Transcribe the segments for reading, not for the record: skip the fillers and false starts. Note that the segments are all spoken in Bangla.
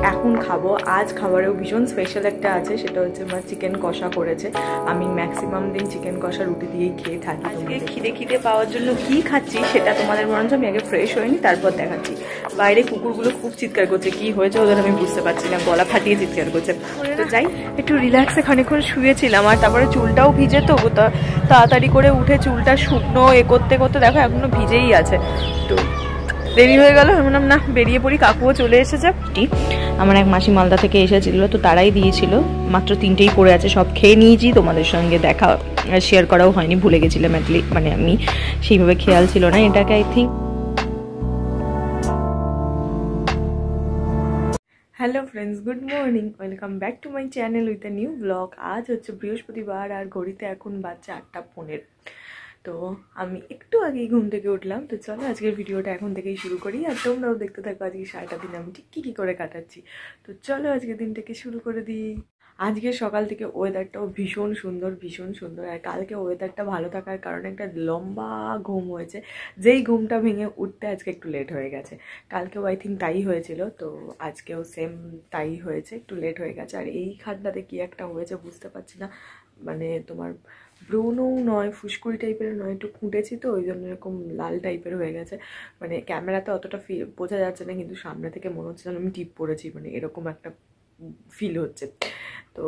এখন খাবো। আজ খাবারেও ভীষণ স্পেশাল একটা আছে, সেটা হচ্ছে মা চিকেন কষা করেছে। আমি ম্যাক্সিমাম দিন চিকেন কষা রুটি দিয়েই খেয়ে থাকি। আজকে খিদে পাওয়ার জন্য কি খাচ্ছি সেটা তোমাদের বরঞ্চ আমি আগে ফ্রেশ হইনি তারপর দেখাচ্ছি। বাইরে কুকুরগুলো খুব চিৎকার করছে, কি হয়েছে ওদের আমি বুঝতে পারছি না, গলা ফাটিয়ে চিৎকার করছে। তো যাই একটু রিল্যাক্সে খানিকক্ষণ শুয়েছিলাম, আর তারপরে চুলটাও ভিজে, তো তাড়াতাড়ি করে উঠে চুলটা শুকনো করতে করতে দেখো এখনো ভিজেই আছে। তো দেরি হয়ে গেল, আমি বললাম না বেরিয়ে পড়ি। কাকুও চলে এসেছে। আমার এক মাসি মালদা থেকে এসেছিল, তো তারাই দিয়েছিল, মাত্র 3টেই পড়ে আছে, সব খেয়ে নিয়েছি। তোমাদের সঙ্গে দেখা শেয়ার করাও হয়নি, ভুলে গেছিলাম মানে আমি সেইভাবে খেয়াল ছিল না এটাকে। I think hello friends, good morning, welcome back to my channel with a new blog. আজ হচ্ছে বৃহস্পতিবার আর ঘড়িতে এখন বাজছে 8:15। তো আমি একটু আগেই ঘুম থেকে উঠলাম। তো চলো আজকের ভিডিওটা এখন থেকেই শুরু করি, আর তোমরাও দেখতে থাকো আজকে সারাটা দিন আমি ঠিক কী করে কাটাচ্ছি। তো চলো আজকের দিনটাকে শুরু করে দিই। আজকে সকাল থেকে ওয়েদারটাও ভীষণ সুন্দর। আর কালকে ওয়েদারটা ভালো থাকার কারণে একটা লম্বা ঘুম হয়েছে, যেই ঘুমটা ভেঙে উঠতে আজকে একটু লেট হয়ে গেছে। কালকেও আই থিঙ্ক তাই হয়েছিল, তো আজকেও সেম তাই হয়েছে, একটু লেট হয়ে গেছে। আর এইখানটাতে কি একটা হয়েছে বুঝতে পারছি না, মানে তোমার ব্রণও নয়, ফুসকুড়ি টাইপের নয়, একটু খুঁটেছি, তো ওই জন্য এরকম লাল টাইপের হয়ে গেছে। মানে ক্যামেরাতে অতটা বোঝা যাচ্ছে না, কিন্তু সামনে থেকে মনে হচ্ছে যেন আমি টিপ পড়েছি, মানে এরকম একটা ফিল হচ্ছে। তো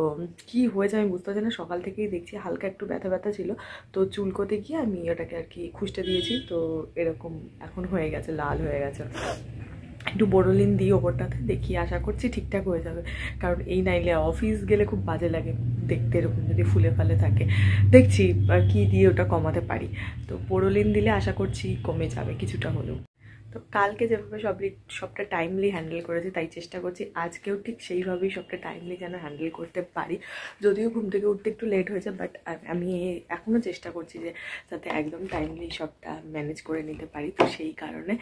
কি হয়েছে আমি বুঝতে পারছি না, সকাল থেকেই দেখছি হালকা একটু ব্যথা ছিল, তো চুলকোতে গিয়ে আমি ওটাকে আর কি খুঁজতে দিয়েছি, তো এরকম এখন হয়ে গেছে, লাল হয়ে গেছে। একটু বোরোলিন দিই ওপরটাতে, দেখি আশা করছি ঠিকঠাক হয়ে যাবে, কারণ এই নাইলে অফিস গেলে খুব বাজে লাগে দেখতে এরকম যদি ফুলে ফালে থাকে। দেখছি কি দিয়ে ওটা কমাতে পারি, তো বোরোলিন দিলে আশা করছি কমে যাবে কিছুটা হলেও। তো কালকে যেভাবে সবটা টাইমলি হ্যান্ডেল করেছি, তাই চেষ্টা করছি আজকেও ঠিক সেইভাবেই সবটা টাইমলি যেন হ্যান্ডেল করতে পারি। যদিও ঘুম থেকে উঠতে একটু লেট হয়েছে, বাট আমি এখনও চেষ্টা করছি যে যাতে একদম টাইমলি সবটা ম্যানেজ করে নিতে পারি। তো সেই কারণে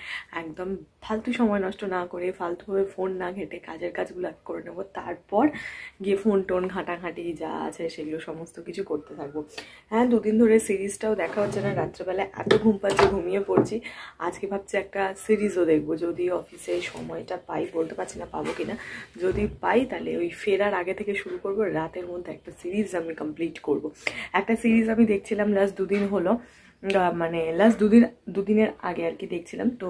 একদম ফালতু সময় নষ্ট না করে, ফালতুভাবে ফোন না ঘেটে কাজের কাজগুলো করে নেবো, তারপর গিয়ে ফোন টোন ঘাঁটাঘাঁটি যা আছে সেগুলো সমস্ত কিছু করতে থাকবো। হ্যাঁ, 2 দিন ধরে সিরিজটাও দেখা হচ্ছে না, রাত্রেবেলা এত ঘুম পাচ্ছে, ঘুমিয়ে পড়ছি। আজকে ভাবছি একটা সিরিজও দেখবো, যদি অফিসে সময়টা পাই, বলতে পারছি না পাবো কিনা। যদি পাই তাহলে ওই ফেরার আগে থেকে শুরু করবো, রাতের মধ্যে একটা সিরিজ আমি কমপ্লিট করব। একটা সিরিজ আমি দেখছিলাম লাস্ট 2 দিন হলো, মানে লাস্ট 2 দিনের আগে আর কি দেখছিলাম। তো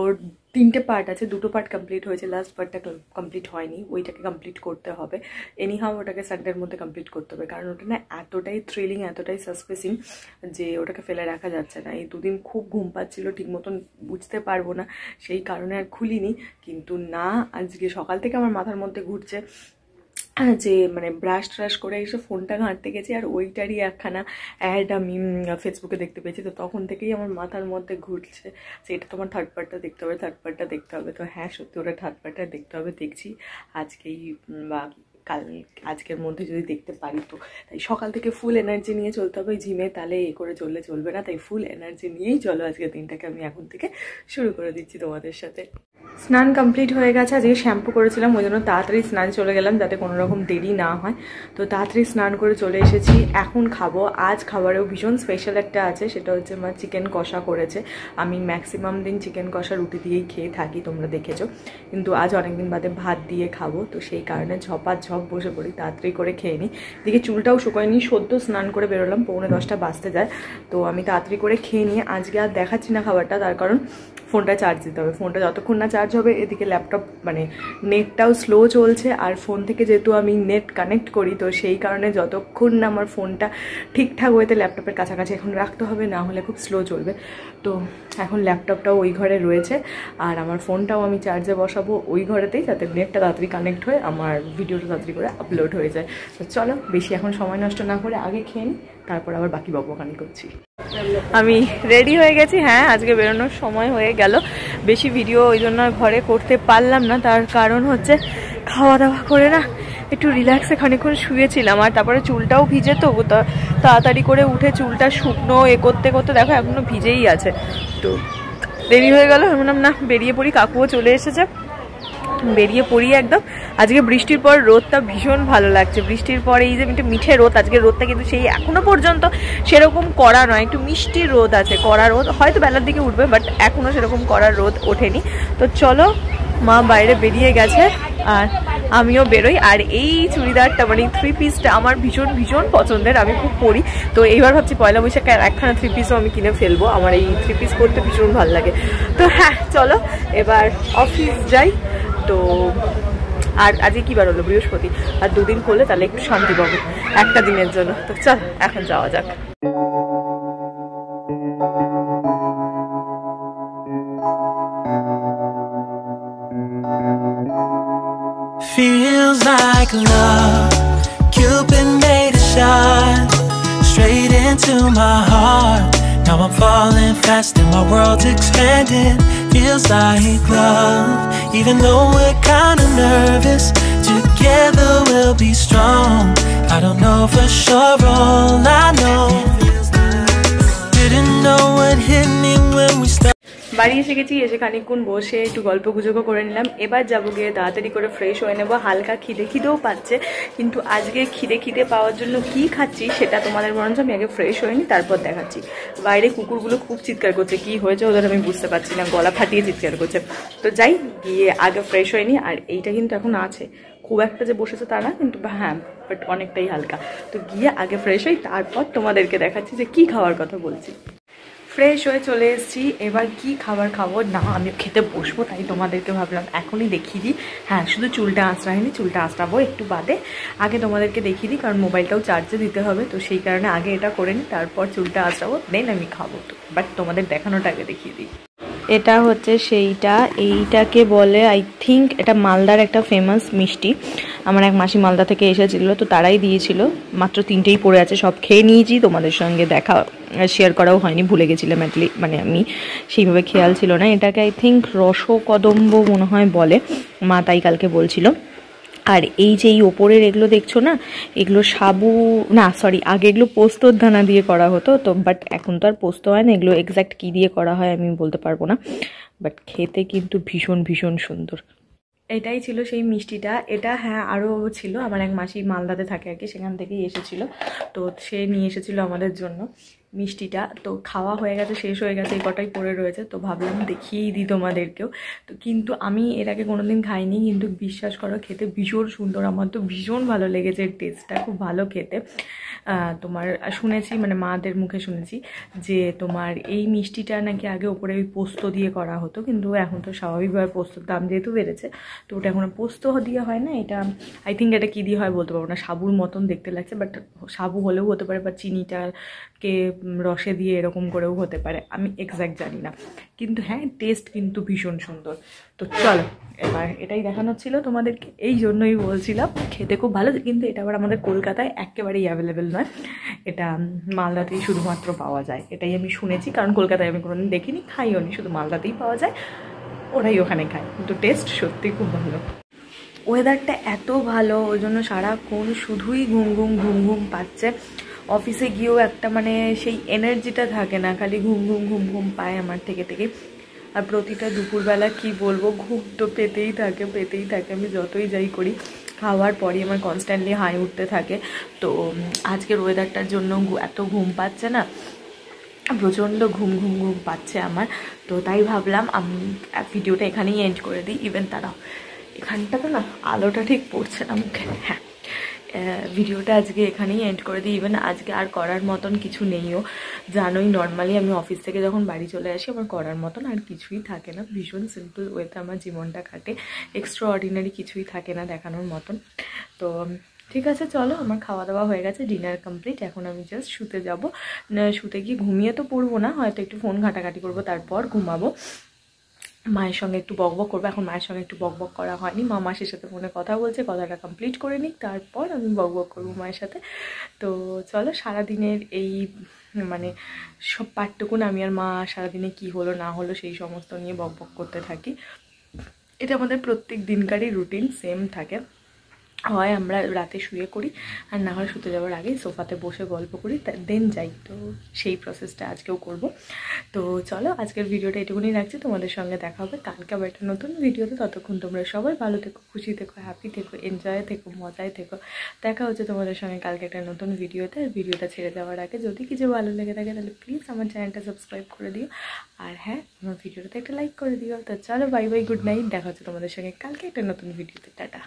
ওর 3টে পার্ট আছে, 2টো পার্ট কমপ্লিট হয়েছে, লাস্ট পার্টটা কমপ্লিট হয়নি, ওইটাকে কমপ্লিট করতে হবে। এনিহাও ওটাকে সানডের মধ্যে কমপ্লিট করতে হবে, কারণ ওটা না এতটাই থ্রিলিং, এতটাই সাসপেন্সিং যে ওটাকে ফেলে রাখা যাচ্ছে না। এই 2 দিন খুব ঘুম পাচ্ছিল, ঠিক মতন বুঝতে পারবো না, সেই কারণে আর খুলিনি। কিন্তু না, আজকে সকাল থেকে আমার মাথার মধ্যে ঘুরছে যে মানে ব্রাশ ট্রাশ করে এসে ফোনটা ঘাঁটতে গেছি, আর ওইটারই একখানা অ্যাড আমি ফেসবুকে দেখতে পেয়েছি। তো তখন থেকেই আমার মাথার মধ্যে ঘুরছে যে এটা তোমার থার্ড পার্টটা দেখতে হবে। তো হ্যাঁ, সত্যি ওটা থার্ড পার্টটা দেখতে হবে, দেখছি আজকেই বা আজকের মধ্যে যদি দেখতে পারি। তো তাই সকাল থেকে ফুল এনার্জি নিয়ে চলতে হবে, জিমে তাহলে করে চললে চলবে না, তাই ফুল এনার্জি নিয়েই চলো আজকের দিনটাকে আমি এখন থেকে শুরু করে দিচ্ছি তোমাদের সাথে। স্নান কমপ্লিট হয়ে গেছে, আজকে শ্যাম্পু করেছিলাম, ওই জন্য তাড়াতাড়ি স্নান চলে গেলাম যাতে কোনো রকম দেরি না হয়। তো তাড়াতাড়ি স্নান করে চলে এসেছি, এখন খাবো। আজ খাবারেও ভীষণ স্পেশাল একটা আছে, সেটা হচ্ছে মা চিকেন কষা করেছে। আমি ম্যাক্সিমাম দিন চিকেন কষা রুটি দিয়েই খেয়ে থাকি, তোমরা দেখেছো, কিন্তু আজ অনেকদিন বাদে ভাত দিয়ে খাবো, তো সেই কারণে ঝপ বসে পড়ি, তাড়াতাড়ি করে খেয়ে নিই। দিকে চুলটাও শুকোয়নি, সদ্য স্নান করে বেরোলাম, 9:45 বাজতে যায়। তো আমি তাড়াতাড়ি করে খেয়ে নিয়ে আজকে আর দেখাচ্ছি না খাবারটা, তার কারণ ফোনটা চার্জ দিতে হবে। ফোনটা যতক্ষণ না চার্জ হবে, এদিকে ল্যাপটপ মানে নেটটাও স্লো চলছে, আর ফোন থেকে যেহেতু আমি নেট কানেক্ট করি, তো সেই কারণে যতক্ষণ না আমার ফোনটা ঠিকঠাক ওয়েতে ল্যাপটপের কাছাকাছি এখন রাখতে হবে, না হলে খুব স্লো চলবে। তো এখন ল্যাপটপটাও ওই ঘরে রয়েছে, আর আমার ফোনটাও আমি চার্জে বসাবো ওই ঘরেতেই, যাতে নেটটা তাড়াতাড়ি কানেক্ট হয়ে আমার ভিডিওটা তাড়াতাড়ি করে আপলোড হয়ে যায়। তো চলো বেশি এখন সময় নষ্ট না করে আগে খেয়ে নিই, তারপর আবার বাকি বকবকানি করছি। আমি রেডি হয়ে গেছি, হ্যাঁ আজকে বেরোনোর সময় হয়ে গেল। বেশি ভিডিও ওই জন্য ঘরে করতে পারলাম না, তার কারণ হচ্ছে খাওয়া দাওয়া করে না একটু রিল্যাক্সে খানিকক্ষণ শুয়েছিলাম, আর তারপরে চুলটাও ভিজে, তো তাড়াতাড়ি করে উঠে চুলটা শুকনো করতে করতে দেখো এখনো ভিজেই আছে। তো দেরি হয়ে গেল, আমি বললাম না বেরিয়ে পড়ি। কাকুও চলে এসেছে, বেরিয়ে পড়ি একদম। আজকে বৃষ্টির পর রোদটা ভীষণ ভালো লাগছে, বৃষ্টির পরে এই যে একটু মিঠে রোদ, আজকে রোদটা কিন্তু সেই এখনো পর্যন্ত সেরকম কড়া নয়, একটু মিষ্টি রোদ আছে, কড়া রোদ হয়তো বেলার দিকে উঠবে, বাট এখনো সেরকম কড়া রোদ ওঠেনি। তো চলো, মা বাইরে বেরিয়ে গেছে, আর আমিও বেরোই। আর এই চুড়িদারটা মানে 3 পিসটা আমার ভীষণ ভীষণ পছন্দের, আমি খুব পরি। তো এইবার ভাবছি পয়লা বৈশাখে একখানা 3 পিসও আমি কিনে ফেলবো, আমার এই 3 পিস পরতে ভীষণ ভালো লাগে। তো হ্যাঁ চলো এবার অফিস যাই। তো আর আজকে কী বার হলো? বৃহস্পতি। আর 2 দিন করলে তাহলে একটু শান্তি পাবো একটা দিনের জন্য। তো চল এখন যাওয়া যাক। Feels like love, Cupid made a shot straight into my heart. Now I'm falling fast and my world's expanding. Feels like love, even though we're kinda nervous. Together we'll be strong. I don't know for sure, all I know. Didn't know what hit me when we started. বাড়ি এসে গেছি, এসে খানিকক্ষণ বসে একটু গল্প গুজবও করে নিলাম। এবার যাবো গিয়ে তাড়াতাড়ি করে ফ্রেশ হয়ে নেবো। হালকা খিদেও পাচ্ছে, কিন্তু আজকে খিদে পাওয়ার জন্য কি খাচ্ছি সেটা তোমাদের বরঞ্চ আমি আগে ফ্রেশ হয়ে নিই, তারপর দেখাচ্ছি। বাইরে কুকুরগুলো খুব চিৎকার করছে, কি হয়েছে ওদের আমি বুঝতে পারছি না, গলা ফাটিয়ে চিৎকার করছে। তো যাই গিয়ে আগে ফ্রেশ হয়ে নিই। আর এইটা কিন্তু এখন আছে, খুব একটা যে বসেছে তা না, কিন্তু হ্যাঁ বাট অনেকটাই হালকা। তো গিয়ে আগে ফ্রেশ হই, তারপর তোমাদেরকে দেখাচ্ছি যে কি খাওয়ার কথা বলছি। ফ্রেশ হয়ে চলে এসেছি, এবার কি খাবার খাবো না আমি খেতে বসবো, তাই তোমাদেরকে ভাবলাম এখনই দেখিয়ে দিই। হ্যাঁ শুধু চুলটা আঁচড়াইনি, চুলটা আঁচড়াবো একটু বাদে। আগে তোমাদেরকে দেখিয়ে দিই, কারণ মোবাইলটাও চার্জে দিতে হবে, তো সেই কারণে আগে এটা করে নিই, তারপর চুলটা আঁচড়াবো, দেন আমি খাবো। তো বাট তোমাদের দেখানোটা আগে দেখিয়ে দিই। এটা হচ্ছে সেইটা, এইটাকে বলে আই থিঙ্ক এটা মালদার একটা ফেমাস মিষ্টি। আমার এক মাসি মালদা থেকে এসেছিল, তো তারাই দিয়েছিল। মাত্র 3টেই পড়ে আছে, সব খেয়ে নিয়েছি, তোমাদের সঙ্গে দেখা শেয়ার করাও হয়নি, ভুলে গেছিলাম মানে আমি সেইভাবে খেয়াল ছিল না। এটাকে আই থিঙ্ক রসকদম্ব মনে হয় বলে, মা তাই কালকে বলছিল। আর এই যে এই ওপরের এগুলো দেখছো না, এগুলো সাবু না সরি আগে এগুলো পোস্তর দানা দিয়ে করা হতো, তো বাট এখন তো আর পোস্ত হয় না, এগুলো এক্স্যাক্ট কী দিয়ে করা হয় আমি বলতে পারবো না, বাট খেতে কিন্তু ভীষণ ভীষণ সুন্দর। এটাই ছিল সেই মিষ্টিটা। এটা হ্যাঁ আরও ছিল, আমার এক মাসি মালদাতে থাকে আর কি, সেখান থেকেই এসেছিলো, তো সে নিয়ে এসেছিলো আমাদের জন্য মিষ্টিটা। তো খাওয়া হয়ে গেছে, শেষ হয়ে গেছে, এই কটাই পড়ে রয়েছে, তো ভাবলাম দেখিয়েই দিই তোমাদেরকেও। তো কিন্তু আমি এর আগে কোনোদিন খাইনি, কিন্তু বিশ্বাস করো খেতে ভীষণ সুন্দর, আমার তো ভীষণ ভালো লেগেছে, টেস্টটা খুব ভালো খেতে। তোমার শুনেছি মানে মাদের মুখে শুনেছি যে তোমার এই মিষ্টিটা নাকি আগে ওপরে ওই পোস্ত দিয়ে করা হতো, কিন্তু এখন তো স্বাভাবিকভাবে পোস্তর দাম যেহেতু বেড়েছে, তো ওটা এখন পোস্ত দিয়ে হয় না, এটা আই থিঙ্ক এটা কী দিয়ে হয় বলতে পারবো না, সাবুর মতন দেখতে লাগছে, বাট সাবু হলেও হতে পারে, বা চিনিটাকে রসে দিয়ে এরকম করেও হতে পারে, আমি এক্স্যাক্ট জানি না, কিন্তু হ্যাঁ টেস্ট কিন্তু ভীষণ সুন্দর। তো চলো এবার এটাই দেখানো ছিল তোমাদেরকে, এই জন্যই বলছিলাম খেতে খুব ভালো, কিন্তু এটা আবার আমাদের কলকাতায় একেবারেই অ্যাভেলেবেল নয়, এটা মালদাতেই শুধুমাত্র পাওয়া যায়, এটাই আমি শুনেছি, কারণ কলকাতায় আমি কোনোদিন দেখিনি, খাইও নি, শুধু মালদাতেই পাওয়া যায়, ওরাই ওখানে খায়, কিন্তু টেস্ট সত্যি খুব ভালো। ওয়েদারটা এত ভালো, ওই জন্য সারাক্ষণ শুধুই ঘুম ঘুম পাচ্ছে। অফিসে গিয়েও একটা মানে সেই এনার্জিটা থাকে না, খালি ঘুম ঘুম পায় আমার থেকে। আর প্রতিটা দুপুরবেলা কি বলবো, ঘুম তো পেতেই থাকে, আমি যতই যাই করি, খাওয়ার পরই আমার কনস্ট্যান্টলি হাই উঠতে থাকে। তো আজকের ওয়েদারটার জন্য এত ঘুম পাচ্ছে না, প্রচণ্ড ঘুম পাচ্ছে আমার, তো তাই ভাবলাম আমি ভিডিওটা এখানেই এন্ড করে দিই। ইভেন তারাও এখানটাতে না আলোটা ঠিক পড়ছে না মুখে, হ্যাঁ ভিডিওটা আজকে এখানেই এন্ড করে দিই। ইভেন আজকে আর করার মতন কিছু নেইও, জানোই নর্মালি আমি অফিস থেকে যখন বাড়ি চলে আসি আমার করার মতন আর কিছুই থাকে না, ভীষণ সিম্পল ওয়েতে আমার জীবনটা কাটে, এক্সট্রা অর্ডিনারি কিছুই থাকে না দেখানোর মতন। তো ঠিক আছে চলো, আমার খাওয়া দাওয়া হয়ে গেছে, ডিনার কমপ্লিট, এখন আমি জাস্ট শুতে যাব। শুতে গিয়ে ঘুমিয়ে তো পড়বো না, হয়তো একটু ফোন ঘাটাঘাটি করবো, তারপর ঘুমাবো। মায়ের সঙ্গে একটু বকবক করবো, এখন মায়ের সঙ্গে একটু বকবক করা হয়নি, মা মাসির সাথে ফোনে কথা বলছে, কথাটা কমপ্লিট করে নিক, তারপর আমি বকবক করবো মায়ের সাথে। তো চলো সারাদিনের এই মানে সব পার্টটুকুন আমি আর মা সারাদিনে কি হলো না হলো সেই সমস্ত নিয়ে বকবক করতে থাকি। এটা আমাদের প্রত্যেক দিনকারই রুটিন সেম থাকে। হয় আমরা রাতে শুয়ে করি, আর না হয় শুতে যাওয়ার আগেই সোফাতে বসে গল্প করি, দেন যাই। তো সেই প্রসেসটা আজকেও করব। তো চলো আজকের ভিডিওটা এটুকুনি রাখছি, তোমাদের সঙ্গে দেখা হবে কালকে আবার একটা নতুন ভিডিওতে। ততক্ষণ তোমরা সবাই ভালো থেকো, খুশি থেকো, হ্যাপি থেকো, এনজয় থেকো, মজায় থেকো। দেখা হচ্ছে তোমাদের সঙ্গে কালকে একটা নতুন ভিডিওতে। আর ভিডিওটা ছেড়ে যাওয়ার আগে যদি কিছু ভালো লেগে থাকে তাহলে প্লিজ আমার চ্যানেলটা সাবস্ক্রাইব করে দিও, আর হ্যাঁ আমার ভিডিওটাতে একটা লাইক করে দিও। তো চলো বাই বাই, গুড নাইট, দেখা হচ্ছে তোমাদের সঙ্গে কালকে একটা নতুন ভিডিওতে। টাটা।